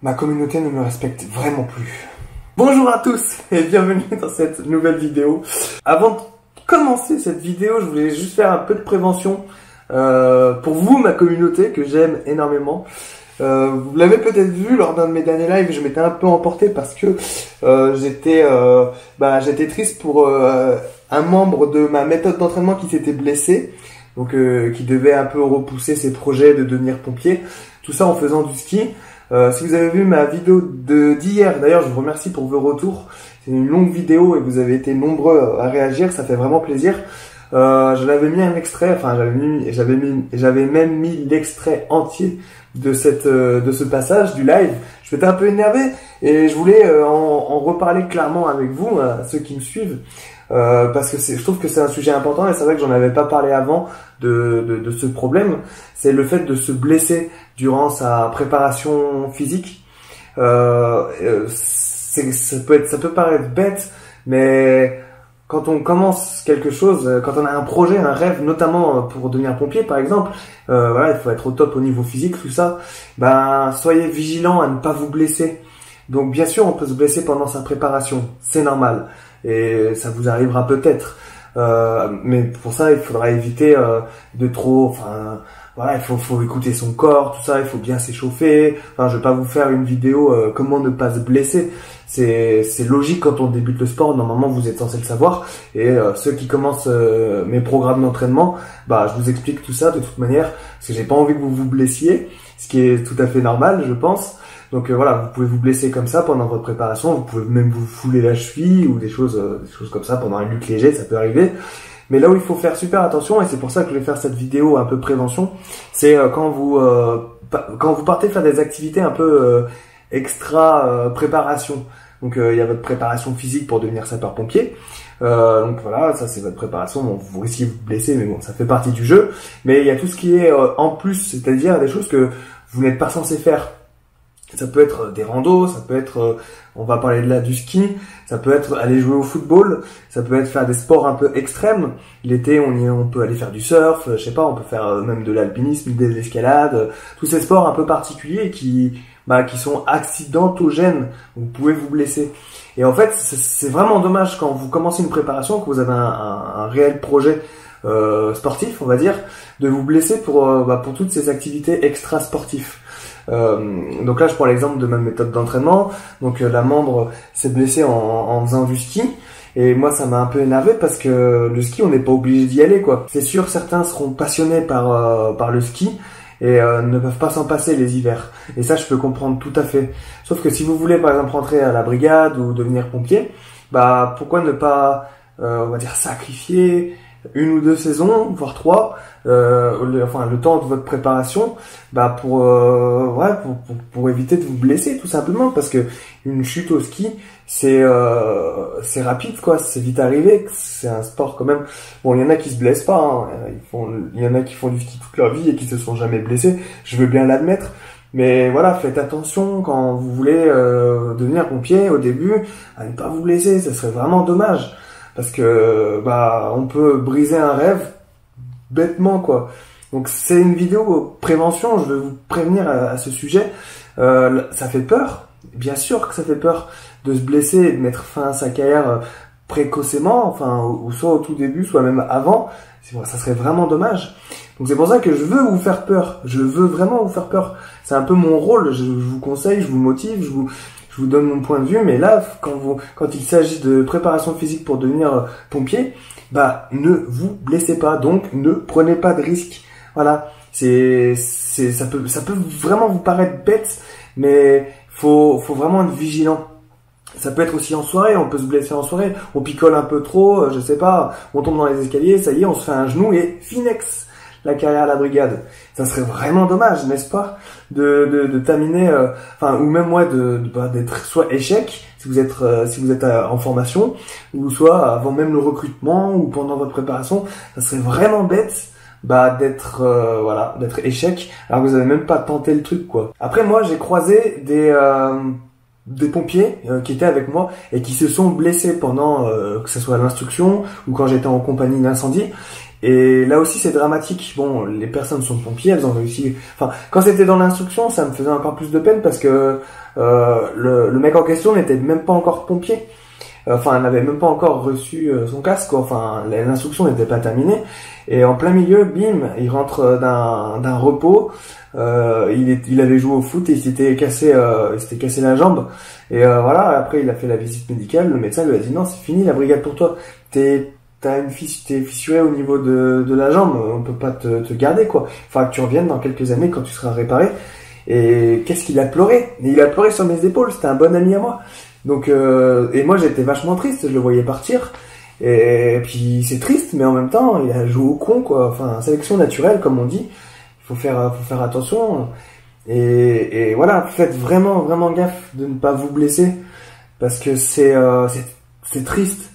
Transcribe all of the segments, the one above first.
Ma communauté ne me respecte vraiment plus. Bonjour à tous et bienvenue dans cette nouvelle vidéo. Avant de commencer cette vidéo, je voulais juste faire un peu de prévention pour vous, ma communauté, que j'aime énormément. Vous l'avez peut-être vu lors d'un de mes derniers lives, je m'étais un peu emporté parce que j'étais triste pour un membre de ma méthode d'entraînement qui s'était blessé, donc qui devait un peu repousser ses projets de devenir pompier, tout ça en faisant du ski. Si vous avez vu ma vidéo d'hier, d'ailleurs je vous remercie pour vos retours, c'est une longue vidéo et vous avez été nombreux à réagir, ça fait vraiment plaisir. J'avais mis un extrait, enfin j'avais même mis l'extrait entier de ce passage du live. Je m'étais un peu énervé et je voulais en reparler clairement avec vous, ceux qui me suivent, parce que je trouve que c'est un sujet important et c'est vrai que j'en avais pas parlé avant de ce problème. C'est le fait de se blesser durant sa préparation physique. Ça peut paraître bête, mais quand on commence quelque chose, quand on a un projet, un rêve, notamment pour devenir pompier par exemple, voilà, il faut être au top au niveau physique, tout ça, ben soyez vigilant à ne pas vous blesser. Donc bien sûr, on peut se blesser pendant sa préparation, c'est normal, et ça vous arrivera peut-être. Mais pour ça, il faudra éviter de trop, enfin voilà, il faut écouter son corps, tout ça, il faut bien s'échauffer. Enfin, je vais pas vous faire une vidéo comment ne pas se blesser. C'est logique quand on débute le sport, normalement vous êtes censé le savoir. Et ceux qui commencent mes programmes d'entraînement, bah je vous explique tout ça de toute manière, parce que j'ai pas envie que vous vous blessiez, ce qui est tout à fait normal, je pense. Donc voilà, vous pouvez vous blesser comme ça pendant votre préparation, vous pouvez même vous fouler la cheville ou des choses comme ça pendant un lutte léger, ça peut arriver. Mais là où il faut faire super attention, et c'est pour ça que je vais faire cette vidéo un peu prévention, c'est quand vous partez faire des activités un peu extra préparation. Donc il y a votre préparation physique pour devenir sapeur-pompier. Donc voilà, ça c'est votre préparation. Bon, vous risquez de vous blesser, mais bon, ça fait partie du jeu. Mais il y a tout ce qui est en plus, c'est-à-dire des choses que vous n'êtes pas censé faire. Ça peut être des randos, ça peut être, on va parler de là du ski, ça peut être aller jouer au football, ça peut être faire des sports un peu extrêmes. L'été, on peut aller faire du surf, je sais pas, on peut faire même de l'alpinisme, de l'escalade, tous ces sports un peu particuliers qui sont accidentogènes. Vous pouvez vous blesser. Et en fait, c'est vraiment dommage quand vous commencez une préparation, que vous avez un réel projet sportif, on va dire, de vous blesser pour toutes ces activités extra-sportives. Donc là je prends l'exemple de ma méthode d'entraînement. Donc la membre s'est blessée en faisant du ski, et moi ça m'a un peu énervé parce que le ski, on n'est pas obligé d'y aller quoi. C'est sûr, certains seront passionnés par le ski et ne peuvent pas s'en passer les hivers, et ça je peux comprendre tout à fait. Sauf que si vous voulez par exemple rentrer à la brigade ou devenir pompier, bah pourquoi ne pas on va dire sacrifier une ou deux saisons, voire trois, le temps de votre préparation, pour éviter de vous blesser tout simplement, parce que une chute au ski, c'est rapide quoi, c'est vite arrivé, c'est un sport quand même. Bon, il y en a qui se blessent pas, hein. Il y en a qui font du ski toute leur vie et qui se sont jamais blessés, je veux bien l'admettre. Mais voilà, faites attention quand vous voulez devenir pompier au début, à ne pas vous blesser, ça serait vraiment dommage. Parce que on peut briser un rêve bêtement quoi. Donc c'est une vidéo prévention, je veux vous prévenir à ce sujet. Ça fait peur, bien sûr que ça fait peur de se blesser et de mettre fin à sa carrière précocement, enfin ou soit au tout début, soit même avant. Ça serait vraiment dommage. Donc c'est pour ça que je veux vous faire peur, je veux vraiment vous faire peur. C'est un peu mon rôle, je vous conseille, je vous motive, je vous donne mon point de vue, mais là, quand il s'agit de préparation physique pour devenir pompier, ne vous blessez pas, donc ne prenez pas de risques. Voilà, ça peut vraiment vous paraître bête, mais faut vraiment être vigilant. Ça peut être aussi en soirée, on peut se blesser en soirée, on picole un peu trop, je sais pas, on tombe dans les escaliers, ça y est, on se fait un genou et finex, la carrière à la brigade. Ça serait vraiment dommage, n'est-ce pas, de terminer, ou même moi d'être soit échec si vous êtes en formation, ou soit avant même le recrutement ou pendant votre préparation. Ça serait vraiment bête d'être échec alors que vous avez même pas tenté le truc quoi. Après moi j'ai croisé des pompiers qui étaient avec moi et qui se sont blessés pendant que ce soit l'instruction ou quand j'étais en compagnie d'incendie. Et là aussi c'est dramatique. Bon, les personnes sont pompiers, elles ont réussi. Enfin, quand c'était dans l'instruction, ça me faisait encore plus de peine parce que le mec en question n'était même pas encore pompier. Enfin, elle n'avait même pas encore reçu son casque, quoi. Enfin, l'instruction n'était pas terminée. Et en plein milieu, bim, il rentre d'un repos. Il avait joué au foot et il s'était cassé la jambe. Et voilà, après il a fait la visite médicale. Le médecin lui a dit non, c'est fini la brigade pour toi. T'es fissuré au niveau de la jambe. On peut pas te garder, quoi. Enfin, que tu reviennes dans quelques années quand tu seras réparé. Et qu'est-ce qu'il a pleuré? Et il a pleuré sur mes épaules. C'était un bon ami à moi. Donc et moi j'étais vachement triste, je le voyais partir et puis c'est triste mais en même temps il a joué au con, quoi. Enfin, sélection naturelle comme on dit, il faut faire attention et voilà, faites vraiment gaffe de ne pas vous blesser parce que c'est triste.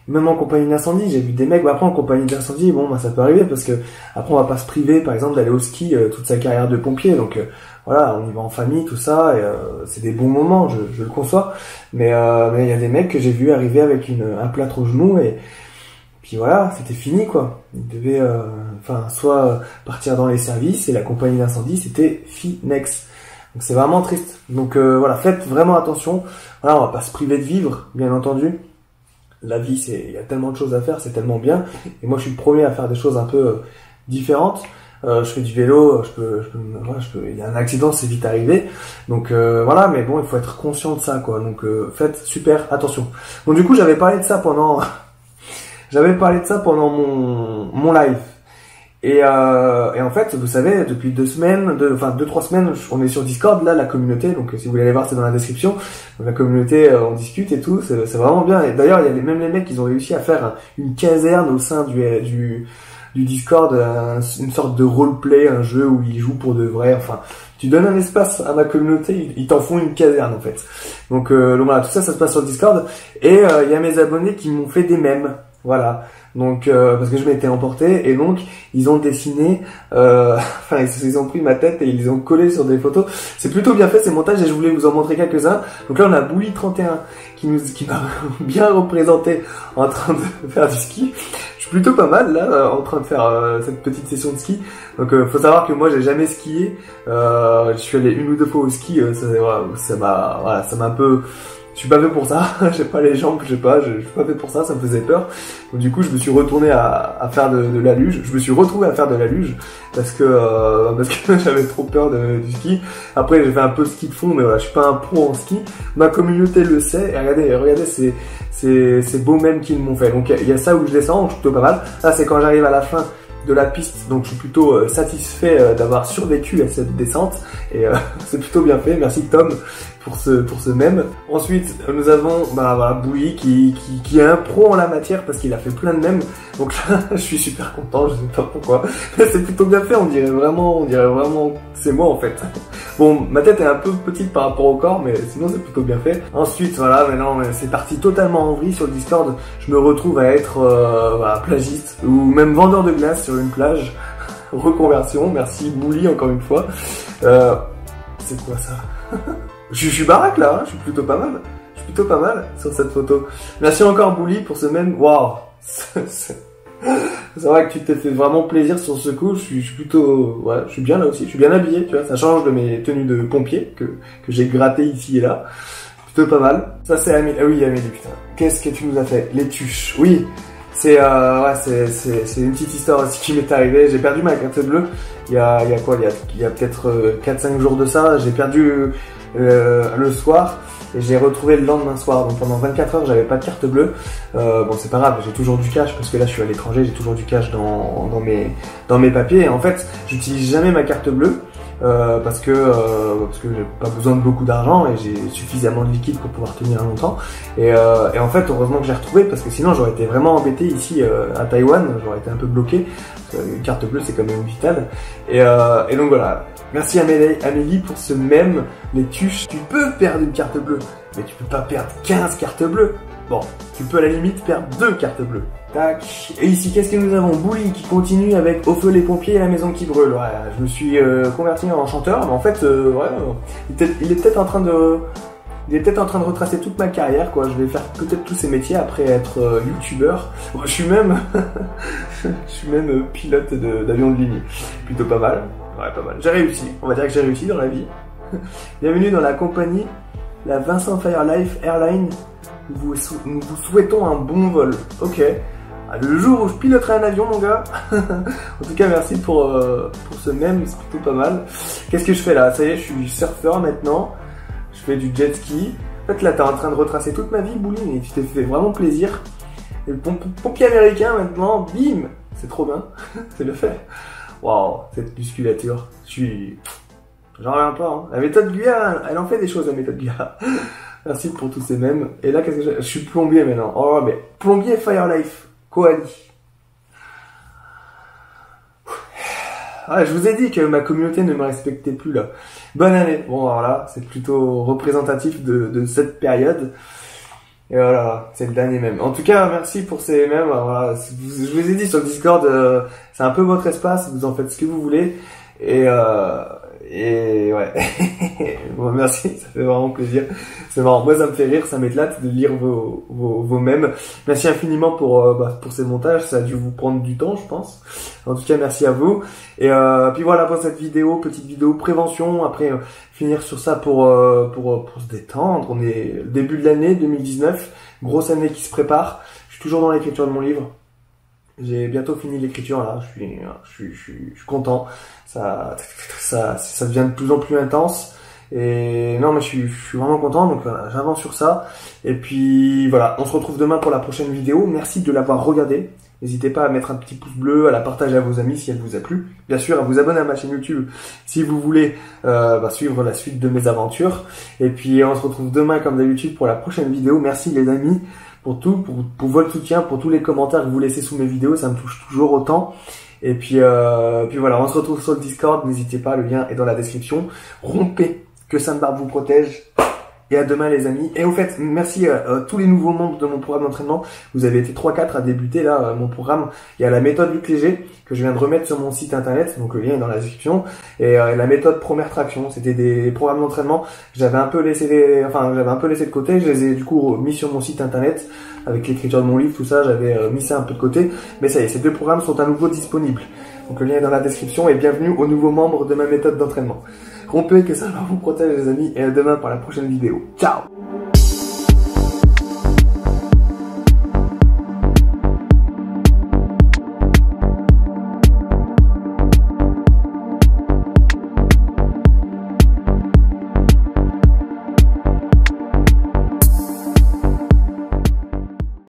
Même en compagnie d'incendie, j'ai vu des mecs, après en compagnie d'incendie, bon bah ça peut arriver parce que après on va pas se priver par exemple d'aller au ski toute sa carrière de pompier, donc voilà, on y va en famille, tout ça, et c'est des bons moments, je le conçois, mais il y a des mecs que j'ai vu arriver avec un plâtre au genou et puis voilà, c'était fini, quoi. Ils devaient soit partir dans les services et la compagnie d'incendie c'était Finex. Donc c'est vraiment triste. Donc voilà, faites vraiment attention. Voilà, on va pas se priver de vivre, bien entendu. La vie, il y a tellement de choses à faire, c'est tellement bien. Et moi, je suis le premier à faire des choses un peu différentes. Je fais du vélo, il y a un accident, c'est vite arrivé. Donc voilà, mais bon, il faut être conscient de ça, quoi. Donc faites super attention. Donc du coup, j'avais parlé de ça pendant mon live. Et en fait, vous savez, depuis 2 semaines, 2-3 semaines, on est sur Discord, là, la communauté. Donc, si vous voulez aller voir, c'est dans la description. Donc, la communauté, on discute et tout. C'est vraiment bien. Et d'ailleurs, il y a même les mecs, ils ont réussi à faire une caserne au sein du Discord, une sorte de roleplay, un jeu où ils jouent pour de vrai. Enfin, tu donnes un espace à ma communauté, ils t'en font une caserne, en fait. Donc voilà, tout ça, ça se passe sur Discord. Et il y a mes abonnés qui m'ont fait des mèmes. Voilà. Donc parce que je m'étais emporté et donc ils ont dessiné ils ont pris ma tête et ils ont collé sur des photos. C'est plutôt bien fait ces montages et je voulais vous en montrer quelques-uns. Donc là on a Bouli 31 qui m'a bien représenté en train de faire du ski. Je suis plutôt pas mal là en train de faire cette petite session de ski. Donc faut savoir que moi j'ai jamais skié. Je suis allé 1 ou 2 fois au ski, ça m'a un peu. Je suis pas fait pour ça, j'ai pas les jambes, je suis pas fait pour ça, ça me faisait peur. Donc du coup je me suis retourné à faire de la luge, je me suis retrouvé à faire de la luge parce que j'avais trop peur du ski. Après j'ai fait un peu de ski de fond, mais voilà, je suis pas un pro en ski. Ma communauté le sait, et regardez ces beaux mèmes qu'ils m'ont fait. Donc il y a ça où je descends, je suis plutôt pas mal. Là c'est quand j'arrive à la fin de la piste, donc je suis plutôt satisfait d'avoir survécu à cette descente et c'est plutôt bien fait. Merci Tom pour ce mème. Ensuite nous avons Bouli qui est un pro en la matière parce qu'il a fait plein de mèmes, donc là je suis super content, je sais pas pourquoi, mais c'est plutôt bien fait, on dirait vraiment c'est moi en fait. Bon, ma tête est un peu petite par rapport au corps, mais sinon c'est plutôt bien fait. Ensuite voilà, maintenant c'est parti totalement en vrille sur le Discord, je me retrouve à être plagiste ou même vendeur de glace sur une plage. Reconversion, merci Bouli encore une fois. C'est quoi ça? Je suis baraque là, hein, je suis plutôt pas mal sur cette photo. Merci encore Bouli pour ce même. Waouh, c'est vrai que tu t'es fait vraiment plaisir sur ce coup. Je suis plutôt, ouais, je suis bien là aussi. Je suis bien habillé, tu vois. Ça change de mes tenues de pompier que j'ai gratté ici et là. Plutôt pas mal. Ça c'est Amélie. Ah oui Amélie, putain. Qu'est-ce que tu nous as fait? Les tuches. Oui. C'est une petite histoire aussi qui m'est arrivée. J'ai perdu ma carte bleue. Il y a peut-être 4-5 jours de ça. J'ai perdu le soir et j'ai retrouvé le lendemain soir. Donc pendant 24 heures j'avais pas de carte bleue. Bon c'est pas grave, j'ai toujours du cash parce que là je suis à l'étranger, j'ai toujours du cash dans mes papiers. Et en fait j'utilise jamais ma carte bleue parce que j'ai pas besoin de beaucoup d'argent et j'ai suffisamment de liquide pour pouvoir tenir longtemps. Et en fait heureusement que j'ai retrouvé parce que sinon j'aurais été vraiment embêté ici à Taïwan, j'aurais été un peu bloqué. Une carte bleue c'est quand même vital. Et donc voilà. Merci Amélie pour ce mème, les tuches. Tu peux perdre une carte bleue, mais tu peux pas perdre 15 cartes bleues. Bon, tu peux à la limite perdre 2 cartes bleues. Tac. Et ici, qu'est-ce que nous avons? Bouli qui continue avec Au feu les pompiers et la maison qui brûle. Ouais, je me suis converti en chanteur, mais en fait, il est peut-être en train de il est peut-être en train de retracer toute ma carrière, quoi. Je vais faire peut-être tous ces métiers après être youtubeur. Bon, je suis même, pilote d'avion de ligne. Plutôt pas mal. Ouais, pas mal. J'ai réussi. On va dire que j'ai réussi dans la vie. Bienvenue dans la compagnie, la Vincent Firelife Airlines. Nous vous souhaitons un bon vol. Ok. Le jour où je piloterai un avion, mon gars. En tout cas, merci pour ce mème, c'est plutôt pas mal. Qu'est-ce que je fais là? Ça y est, je suis surfeur maintenant. Je fais du jet ski. En fait, là, t'es en train de retracer toute ma vie, Bouline, et tu t'es fait vraiment plaisir. Et le pompier américain, maintenant, bim! C'est trop bien. C'est bien fait. Waouh, cette musculature. J'en reviens pas, hein. La méthode Guyard, elle en fait des choses, la méthode Guyard. Merci pour tous ces mèmes. Et là, qu'est-ce que je suis plombier maintenant. Oh, mais plombier Firelife. Koali. Ah, je vous ai dit que ma communauté ne me respectait plus là. Bonne année. Bon, alors là, c'est plutôt représentatif de cette période. Et voilà, c'est le dernier mème. En tout cas, merci pour ces mèmes. Voilà, je vous ai dit sur le Discord, c'est un peu votre espace. Vous en faites ce que vous voulez. Et ouais. Bon, merci, ça fait vraiment plaisir. C'est marrant. Moi, ça me fait rire, ça m'éclate de lire vos mèmes. Merci infiniment pour ces montages. Ça a dû vous prendre du temps, je pense. En tout cas, merci à vous. Et puis voilà pour cette vidéo, petite vidéo prévention. Après, finir sur ça pour se détendre. On est le début de l'année 2019. Grosse année qui se prépare. Je suis toujours dans l'écriture de mon livre. J'ai bientôt fini l'écriture là, je suis content. Ça devient de plus en plus intense. Et non, mais je suis vraiment content. Donc voilà, j'avance sur ça. Et puis voilà, on se retrouve demain pour la prochaine vidéo. Merci de l'avoir regardé. N'hésitez pas à mettre un petit pouce bleu, à la partager à vos amis si elle vous a plu. Bien sûr, à vous abonner à ma chaîne YouTube si vous voulez suivre la suite de mes aventures. Et puis on se retrouve demain comme d'habitude pour la prochaine vidéo. Merci les amis pour tout, pour votre soutien, pour tous les commentaires que vous laissez sous mes vidéos, ça me touche toujours autant. Et puis voilà, on se retrouve sur le Discord, n'hésitez pas, le lien est dans la description. Rompez, que Sainte-Barbe vous protège. Et à demain les amis. Et au fait, merci à tous les nouveaux membres de mon programme d'entraînement. Vous avez été 3-4 à débuter là, mon programme. Il y a la méthode Luc Léger que je viens de remettre sur mon site internet. Donc le lien est dans la description. Et la méthode Première Traction. C'était des programmes d'entraînement. J'avais un peu laissé de côté. Je les ai du coup mis sur mon site internet. Avec l'écriture de mon livre, tout ça, j'avais mis ça un peu de côté. Mais ça y est, ces deux programmes sont à nouveau disponibles. Donc le lien est dans la description et bienvenue aux nouveaux membres de ma méthode d'entraînement. Rompez, que ça vous protège les amis, et à demain pour la prochaine vidéo. Ciao!